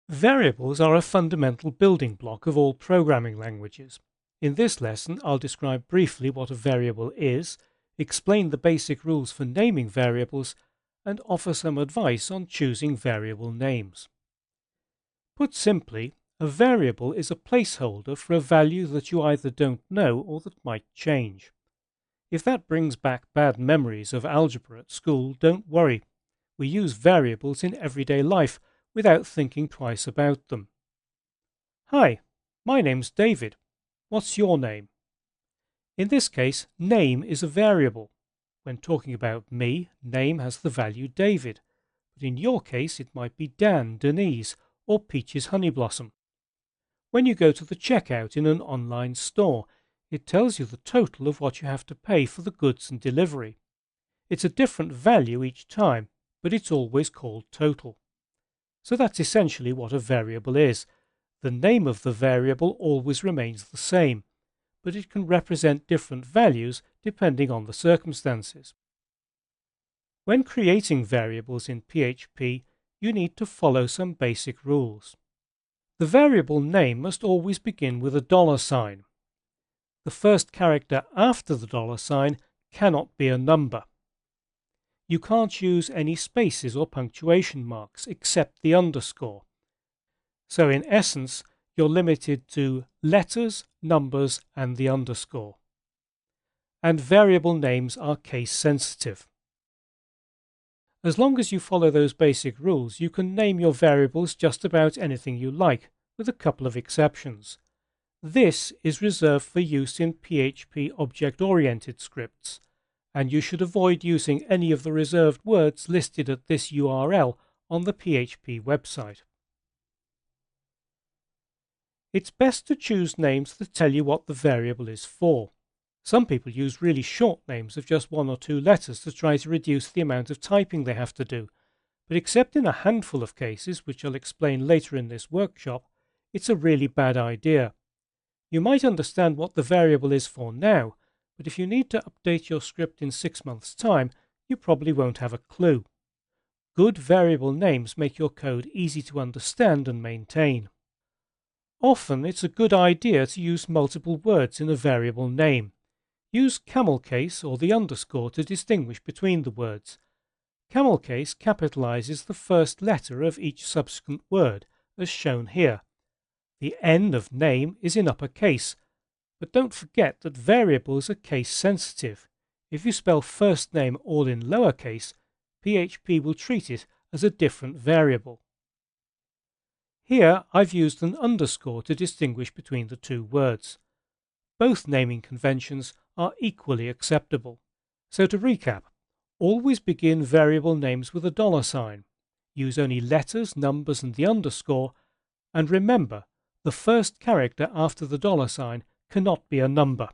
Variables are a fundamental building block of all programming languages. In this lesson, I'll describe briefly what a variable is, explain the basic rules for naming variables, and offer some advice on choosing variable names. Put simply, a variable is a placeholder for a value that you either don't know or that might change. If that brings back bad memories of algebra at school, don't worry. We use variables in everyday life without thinking twice about them. Hi, my name's David. What's your name? In this case, name is a variable. When talking about me, name has the value David, but in your case it might be Dan, Denise, or Peaches Honeyblossom. When you go to the checkout in an online store, it tells you the total of what you have to pay for the goods and delivery. It's a different value each time, but it's always called total. So that's essentially what a variable is. The name of the variable always remains the same, but it can represent different values depending on the circumstances. When creating variables in PHP, you need to follow some basic rules. The variable name must always begin with a $sign. The first character after the $sign cannot be a number. You can't use any spaces or punctuation marks except the underscore. So in essence, you're limited to letters, numbers, and the underscore. And variable names are case sensitive. As long as you follow those basic rules, you can name your variables just about anything you like, with a couple of exceptions. This is reserved for use in PHP object-oriented scripts, and you should avoid using any of the reserved words listed at this URL on the PHP website. It's best to choose names that tell you what the variable is for. Some people use really short names of just 1 or 2 letters to try to reduce the amount of typing they have to do, but except in a handful of cases, which I'll explain later in this workshop, it's a really bad idea. You might understand what the variable is for now, but if you need to update your script in 6 months' time, you probably won't have a clue. Good variable names make your code easy to understand and maintain. Often it's a good idea to use multiple words in a variable name. Use camel case or the underscore to distinguish between the words. Camel case capitalizes the first letter of each subsequent word, as shown here. The N of name is in uppercase, but don't forget that variables are case sensitive. If you spell first name all in lowercase, PHP will treat it as a different variable. Here I've used an underscore to distinguish between the two words. Both naming conventions are equally acceptable. So to recap, always begin variable names with a $sign. Use only letters, numbers, and the underscore, and remember, the first character after the $sign cannot be a number.